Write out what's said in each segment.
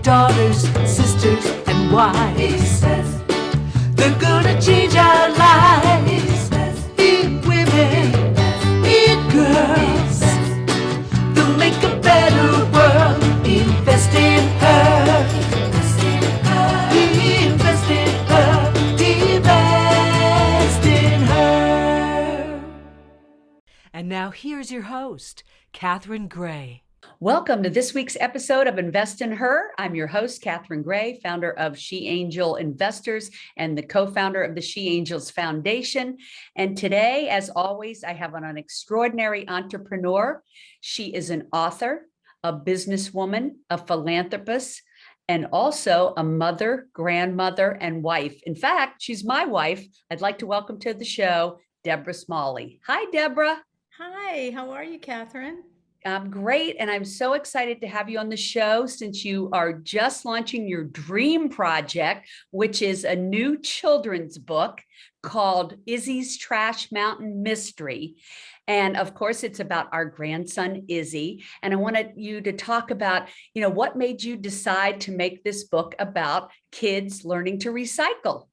daughters, sisters, and wives. He says they're gonna change our lives. He says be women, be girls. They'll make a better world. Invest in her. Invest in her. Invest in her. Invest in her. And now here's your host, Catherine Gray. Welcome to this week's episode of Invest in Her. I'm your host, Catherine Gray, founder of She Angel Investors and the co-founder of the She Angels Foundation. And today, as always, I have an extraordinary entrepreneur. She is an author, a businesswoman, a philanthropist, and also a mother, grandmother, and wife. In fact, she's my wife. I'd like to welcome to the show, Debra Smalley. Hi, Debra. Hi, how are you, Catherine? I'm great. And I'm so excited to have you on the show since you are just launching your dream project, which is a new children's book called Izzy's Trash Mountain Mystery. And of course, it's about our grandson, Izzy. And I wanted you to talk about, what made you decide to make this book about kids learning to recycle?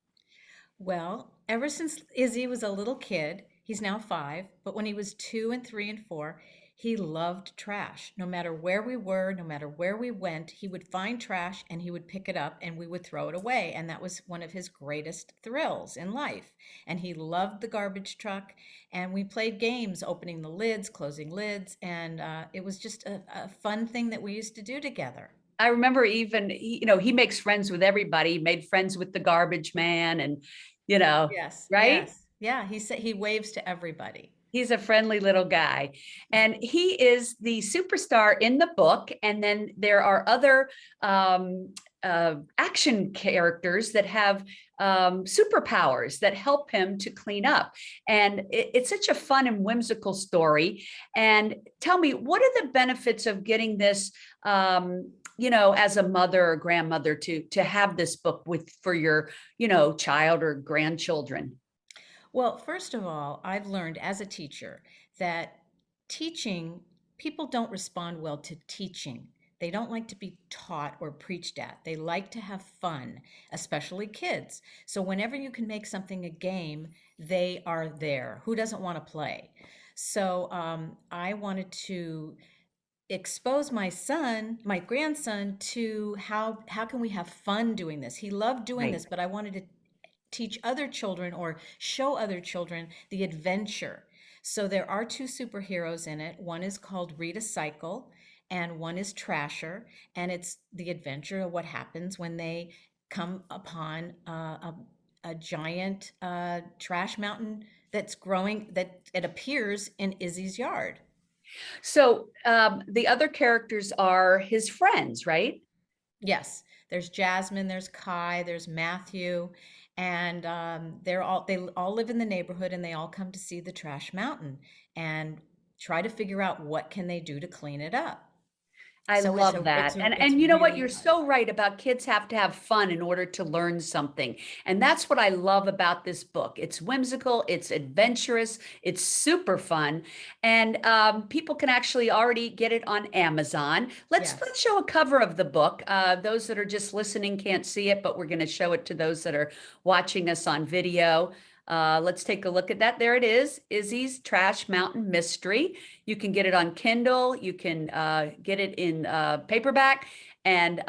Well, ever since Izzy was a little kid, he's now 5, but when he was 2 and 3 and 4, he loved trash. No matter where we were, no matter where we went, he would find trash and he would pick it up and we would throw it away. And that was one of his greatest thrills in life. And he loved the garbage truck. And we played games, opening the lids, closing lids. And it was just a fun thing that we used to do together. I remember even, he makes friends with everybody. He made friends with the garbage man and, Yes, right? yes. Yeah, he waves to everybody. He's a friendly little guy. And he is the superstar in the book. And then there are other action characters that have superpowers that help him to clean up. And it's such a fun and whimsical story. And tell me, what are the benefits of getting this, as a mother or grandmother to have this book for your, child or grandchildren? Well, first of all, I've learned as a teacher that people don't respond well to teaching. They don't like to be taught or preached at. They like to have fun, especially kids. So whenever you can make something a game, they are there. Who doesn't want to play? So I wanted to expose my grandson, to how can we have fun doing this. He loved doing this, but I wanted to teach other children or show other children the adventure. So there are 2 superheroes in it. One is called Rita Cycle and one is Trasher. And it's the adventure of what happens when they come upon a giant trash mountain that's growing, that it appears in Izzy's yard. So the other characters are his friends, right? Yes. There's Jasmine, there's Kai, there's Matthew. And they all live in the neighborhood and they all come to see the trash mountain and try to figure out what can they do to clean it up. I love that. And you know what? You're so right about kids have to have fun in order to learn something. And that's what I love about this book. It's whimsical, it's adventurous, it's super fun. And people can actually already get it on Amazon. Let's show a cover of the book. Those that are just listening can't see it, but we're going to show it to those that are watching us on video. Let's take a look at that. There it is, Izzy's Trash Mountain Mystery. You can get it on Kindle. You can get it in paperback. And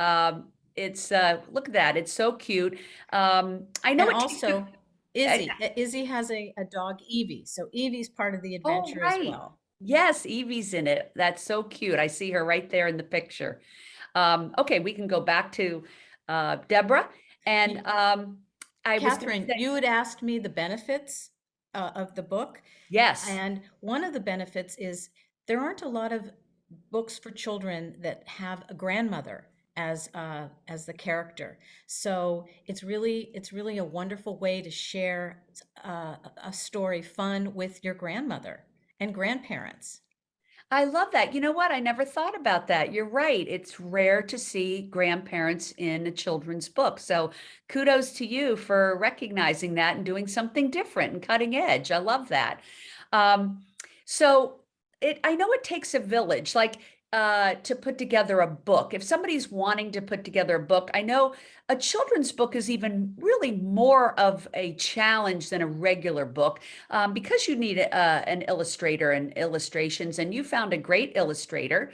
it's, look at that. It's so cute. I know. And also, Izzy has a dog, Evie. So Evie's part of the adventure as well. Yes, Evie's in it. That's so cute. I see her right there in the picture. Okay, we can go back to Debra. And Catherine, you had asked me the benefits of the book. Yes. And one of the benefits is there aren't a lot of books for children that have a grandmother as the character. So it's really a wonderful way to share a story fun with your grandmother and grandparents. I love that. You know what? I never thought about that. You're right. It's rare to see grandparents in a children's book. So kudos to you for recognizing that and doing something different and cutting edge. I love that. So I know it takes a village. Like to put together a book, if somebody's wanting to put together a book, I know a children's book is even really more of a challenge than a regular book, because you need an illustrator and illustrations, and you found a great illustrator.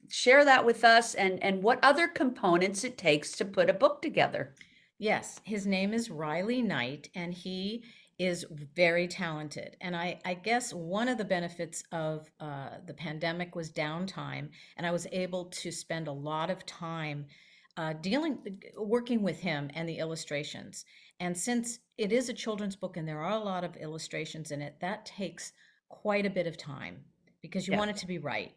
Share that with us, and what other components it takes to put a book together. Yes, his name is Riley Knight, and he is very talented. And I guess one of the benefits of the pandemic was downtime, and I was able to spend a lot of time working with him and the illustrations. And since it is a children's book and there are a lot of illustrations in it, that takes quite a bit of time because you Yeah. want it to be right.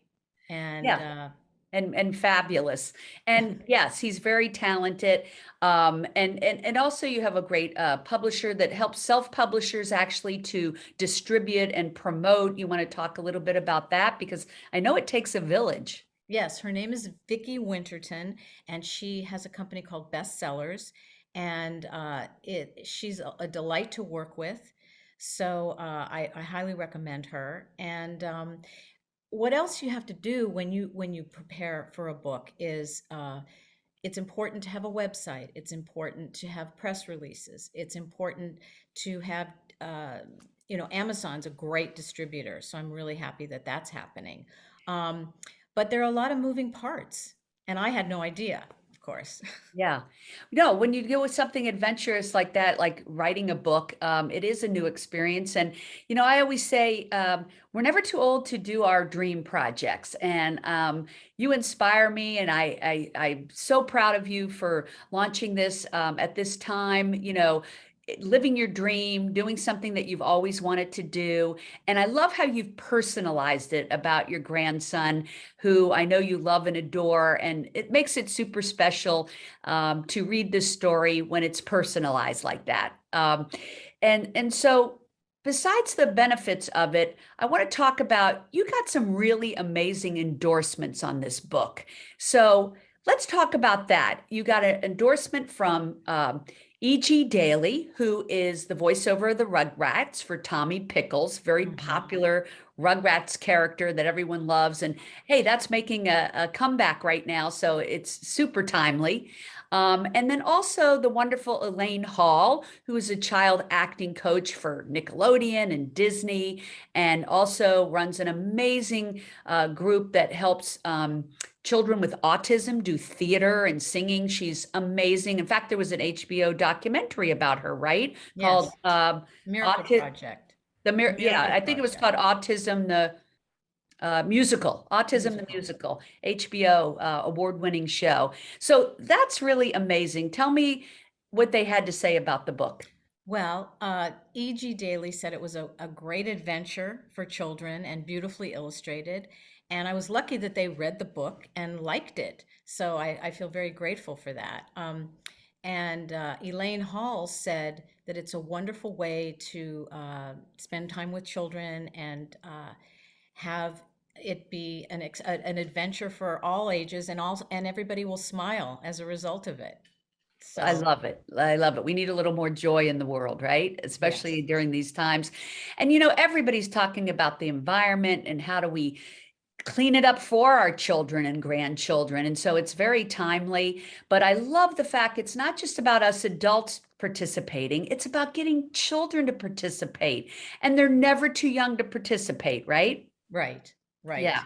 And Yeah. And fabulous. And yes, he's very talented. And also you have a great publisher that helps self-publishers actually to distribute and promote. You want to talk a little bit about that because I know it takes a village. Yes, her name is Vicki Winterton, and she has a company called Bestsellers, and she's a delight to work with. So I highly recommend her. And what else you have to do when you prepare for a book is it's important to have a website. It's important to have press releases. It's important to have uh, Amazon's a great distributor, so I'm really happy that that's happening. Um, but there are a lot of moving parts, and I had no idea, of course. Yeah. No, when you go with something adventurous like that, like writing a book, it is a new experience. And, I always say we're never too old to do our dream projects. And you inspire me. And I'm so proud of you for launching this at this time, living your dream, doing something that you've always wanted to do. And I love how you've personalized it about your grandson, who I know you love and adore. And it makes it super special to read this story when it's personalized like that. And so besides the benefits of it, I want to talk about you got some really amazing endorsements on this book. So let's talk about that. You got an endorsement from E.G. Daily, who is the voiceover of the Rugrats for Tommy Pickles, very Mhm. popular Rugrats character that everyone loves. And hey, that's making a comeback right now, so it's super timely. And then also the wonderful Elaine Hall, who is a child acting coach for Nickelodeon and Disney, and also runs an amazing group that helps children with autism do theater and singing. She's amazing. In fact, there was an HBO documentary about her, right? Called Yes, Miracle Autism. Project. The Yeah, Miracle I think it was called Project. Autism the musical, Autism the Musical. musical, HBO award-winning show. So that's really amazing. Tell me what they had to say about the book. Well, E.G. Daily said it was a great adventure for children and beautifully illustrated. And I was lucky that they read the book and liked it. So I feel very grateful for that. And Elaine Hall said that it's a wonderful way to spend time with children and have it be an adventure for all ages, and everybody will smile as a result of it. I So, love it. I love it. We need a little more joy in the world, right? yes, Especially during these times. And everybody's talking about the environment and how do we clean it up for our children and grandchildren. And so it's very timely. But I love the fact it's not just about us adults participating, it's about getting children to participate. And they're never too young to participate, right? right, Yeah.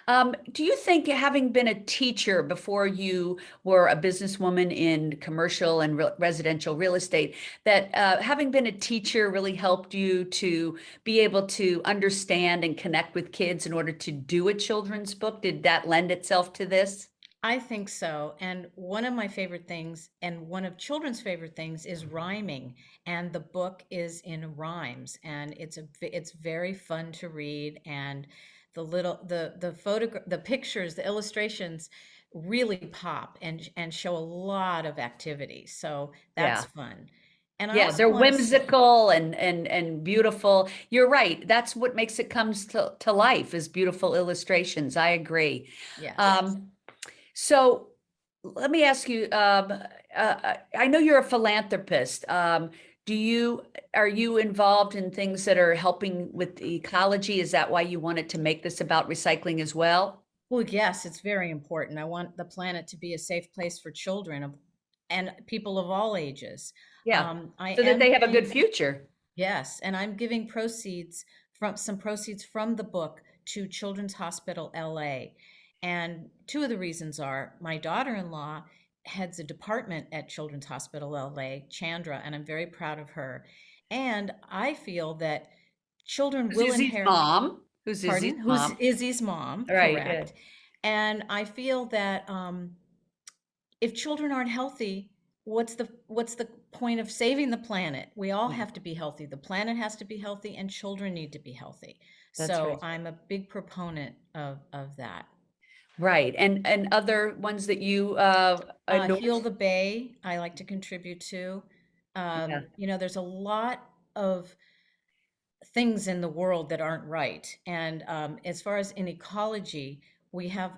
right. Do you think having been a teacher before you were a businesswoman in commercial and residential real estate, that having been a teacher really helped you to be able to understand and connect with kids in order to do a children's book? Did that lend itself to this? I think so. And one of my favorite things, and one of children's favorite things, is rhyming. And the book is in rhymes, and it's very fun to read. And the pictures, the illustrations, really pop and show a lot of activity. So that's Yeah. fun. And I Yeah, also they're want to say, whimsical and beautiful. You're right. That's what makes it comes to life is beautiful illustrations. I agree. yes. Um, So let me ask you, I know you're a philanthropist. Are you involved in things that are helping with the ecology? Is that why you wanted to make this about recycling as well? Well, yes, it's very important. I want the planet to be a safe place for children and people of all ages. Yeah. I So that am they have a good giving, future. yes, and I'm giving proceeds from the book to Children's Hospital LA. And two of the reasons are my daughter-in-law heads a department at Children's Hospital LA, Chandra, and I'm very proud of her. And I feel that children Who's will Izzy's inherit, mom? Who's Izzy's pardon, who's mom? Izzy's mom, Right. Yeah. correct. And I feel that if children aren't healthy, what's the point of saving the planet? We all Yeah. have to be healthy. The planet has to be healthy, and children need to be healthy. That's So right. I'm a big proponent of that. Right. And other ones that you Heal endorse? the Bay, I like to contribute to. Yeah. There's a lot of things in the world that aren't right. And as far as in ecology, we have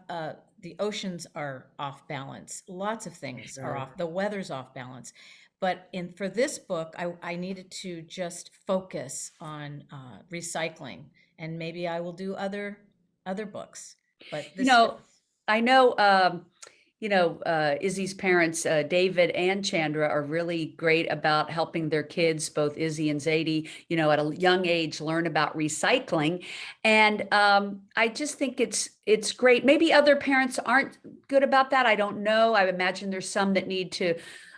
the oceans are off balance. Lots of things are Sure. off. The weather's off balance. But for this book, I needed to just focus on recycling, and maybe I will do other books. But You this know, fits. I know, Izzy's parents, David and Chandra, are really great about helping their kids, both Izzy and Zadie, at a young age, learn about recycling. And I just think it's great. Maybe other parents aren't good about that. I don't know. I imagine there's some that need to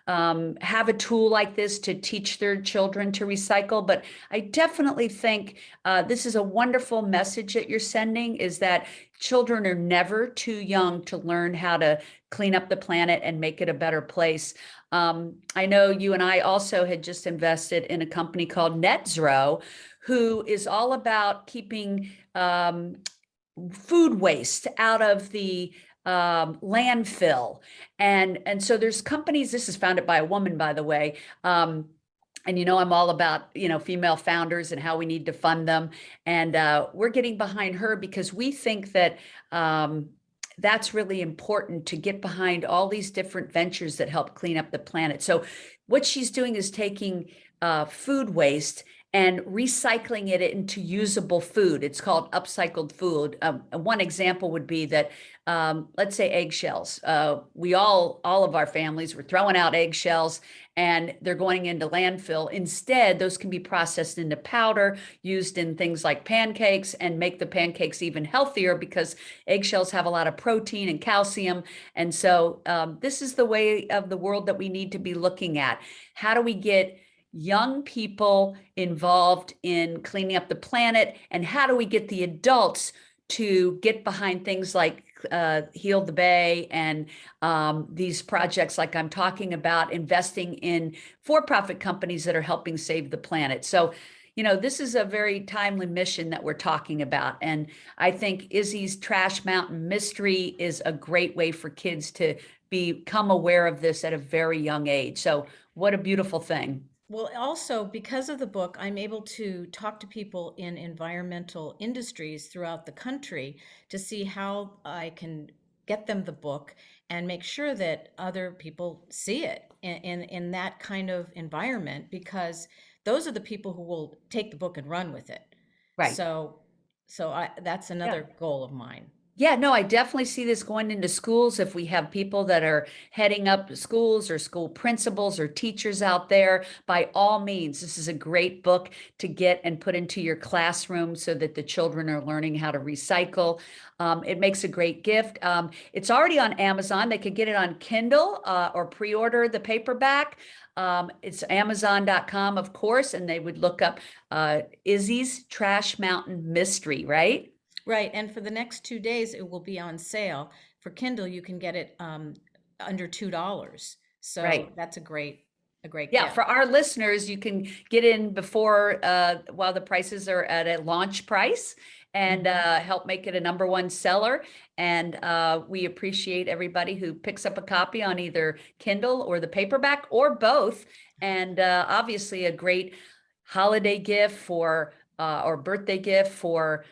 have a tool like this to teach their children to recycle. But I definitely think this is a wonderful message that you're sending, is that children are never too young to learn how to clean up the planet and make it a better place. I know you and I also had just invested in a company called Net Zero, who is all about keeping food waste out of the landfill. And so there's companies, this is founded by a woman, by the way. And I'm all about female founders and how we need to fund them, and we're getting behind her because we think that that's really important, to get behind all these different ventures that help clean up the planet. So what she's doing is taking food waste and recycling it into usable food. It's called upcycled food. One example would be that, let's say eggshells. We all of our families were throwing out eggshells, and they're going into landfill. Instead, those can be processed into powder, used in things like pancakes, and make the pancakes even healthier because eggshells have a lot of protein and calcium. And so this is the way of the world that we need to be looking at. How do we get young people involved in cleaning up the planet, and how do we get the adults to get behind things like Heal the Bay and these projects like I'm talking about, investing in for-profit companies that are helping save the planet. So, this is a very timely mission that we're talking about. And I think Izzy's Trash Mountain Mystery is a great way for kids to become aware of this at a very young age. So what a beautiful thing. Well, also because of the book, I'm able to talk to people in environmental industries throughout the country to see how I can get them the book and make sure that other people see it in that kind of environment, because those are the people who will take the book and run with it. Right. So, that's Yeah. another goal of mine. Yeah, no, I definitely see this going into schools. If we have people that are heading up schools or school principals or teachers out there, by all means, this is a great book to get and put into your classroom so that the children are learning how to recycle. It makes a great gift. It's already on Amazon. They could get it on Kindle or pre-order the paperback. It's Amazon.com, of course, and they would look up Izzy's Trash Mountain Mystery, right? Right, and for the next 2 days, it will be on sale. For Kindle, you can get it under $2. So Right. that's a great Yeah, gift. for our listeners, you can get in before while the prices are at a launch price, and Mhm. help make it a number one seller. And we appreciate everybody who picks up a copy on either Kindle or the paperback or both. And obviously a great holiday gift for or birthday gift for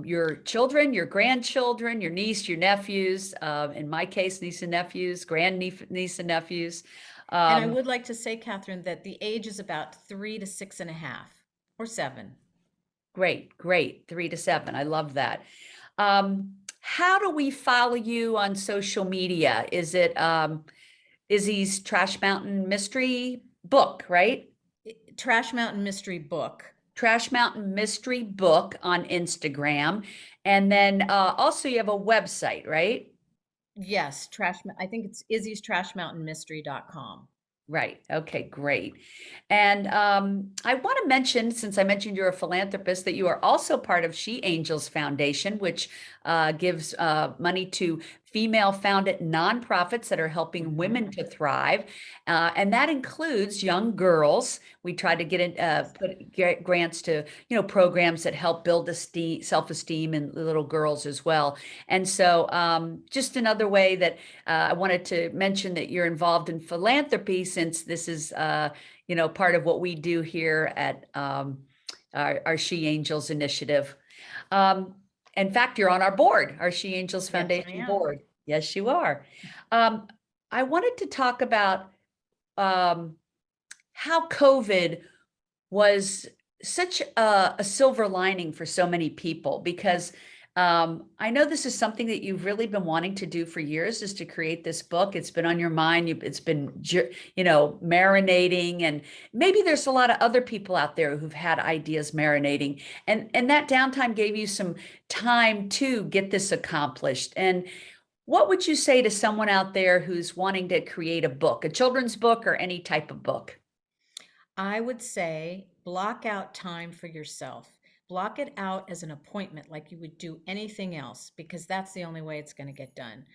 your children, your grandchildren, your niece, your nephews. In my case, niece and nephews, niece and nephews. And I Um, would like to say, Catherine, that the age is about 3 to 6.5 or 7. Great, great. 3 to 7. I love that. Um, how do we follow you on social media? Is it Izzy's Trash Mountain Mystery Book, right? Trash Mountain Mystery Book. Trash Mountain Mystery Book on Instagram. And then also you have a website, right? Yes, I think it's Izzy's TrashMountainMystery.com. Right. Okay, great. And I want to mention, since I mentioned you're a philanthropist, that you are also part of She Angels Foundation, which gives money to female-founded nonprofits that are helping women to thrive, and that includes young girls. We try to get grants to programs that help build self-esteem in little girls as well. And so, just another way that I wanted to mention that you're involved in philanthropy, since this is part of what we do here at our She Angels initiative. In fact, you're on our board, our She Angels Yes, I Foundation am. board. Yes, you are. I wanted to talk about how COVID was such a silver lining for so many people, because I know this is something that you've really been wanting to do for years, is to create this book. It's been on your mind. It's been, marinating, and maybe there's a lot of other people out there who've had ideas marinating, and that downtime gave you some time to get this accomplished. And what would you say to someone out there who's wanting to create a book, a children's book or any type of book? I would say block out time for yourself. Block it out as an appointment like you would do anything else, because that's the only way it's going to get done.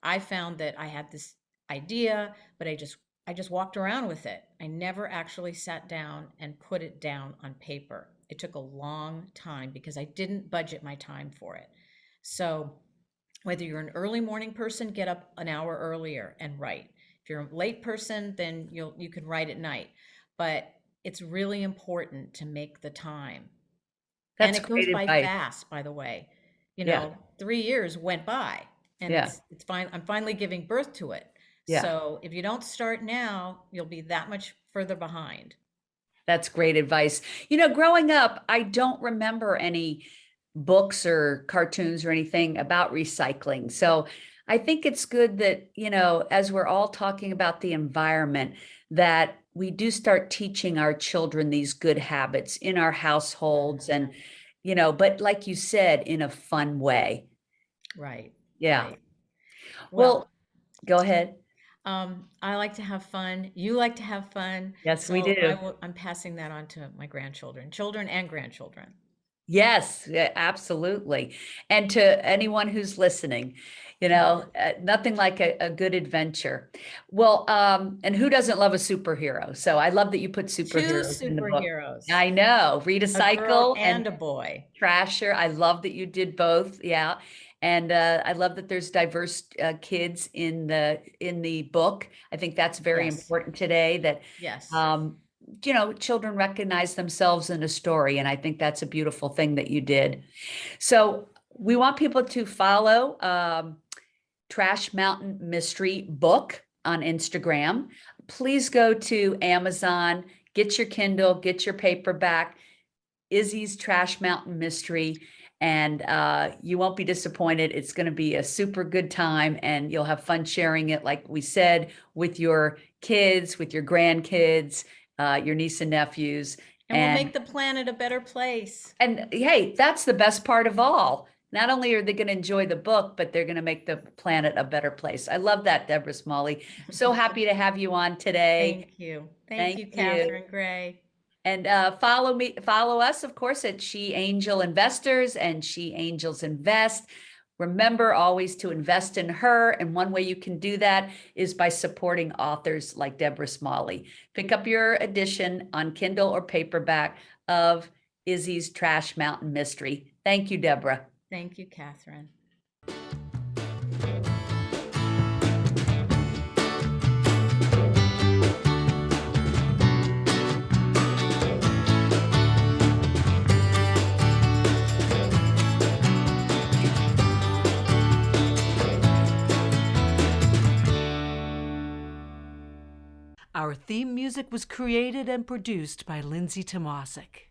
I found that I had this idea, but I just walked around with it. I never actually sat down and put it down on paper. It took a long time because I didn't budget my time for it. So whether you're an early morning person, get up an hour earlier and write. If you're a late person, then you can write at night. But it's really important to make the time. That's And it goes great by advice. fast, by the way. Yeah. 3 years went by, and Yeah. it's fine. I'm finally giving birth to it. Yeah. So if you don't start now, you'll be that much further behind. That's great advice. Growing up, I don't remember any books or cartoons or anything about recycling. So I think it's good that, as we're all talking about the environment, that we do start teaching our children these good habits in our households, and, but like you said, in a fun way. Right. Yeah. Right. Well, go ahead. I like to have fun. You like to have fun. Yes, we So do. I'm passing that on to my grandchildren, children and grandchildren. Yes, yeah, absolutely. And to anyone who's listening, nothing like a good adventure. Well, and who doesn't love a superhero? So I love that you put Two superheroes in the book. superheroes, I know. Rita a girl Cycle and and a boy. Trasher. I love that you did both. Yeah. And I love that there's diverse kids in the book. I think that's very Yes. important today, that Yes. children recognize themselves in a story. And I think that's a beautiful thing that you did. So we want people to follow Trash Mountain Mystery Book on Instagram. Please go to Amazon, get your Kindle, get your paperback, Izzy's Trash Mountain Mystery, and you won't be disappointed. It's going to be a super good time, and you'll have fun sharing it, like we said, with your kids, with your grandkids, your niece and nephews. And we'll make the planet a better place. And hey, that's the best part of all. Not only are they going to enjoy the book, but they're going to make the planet a better place. I love that, Debra Smalley. So happy to have you on today. Thank you. Thank Thank you, you. Catherine Gray. And follow us, of course, at She Angel Investors and She Angels Invest. Remember always to invest in her. And one way you can do that is by supporting authors like Debra Smalley. Pick up your edition on Kindle or paperback of Izzy's Trash Mountain Mystery. Thank you, Debra. Thank you, Catherine. Our theme music was created and produced by Lindsay Tomasic.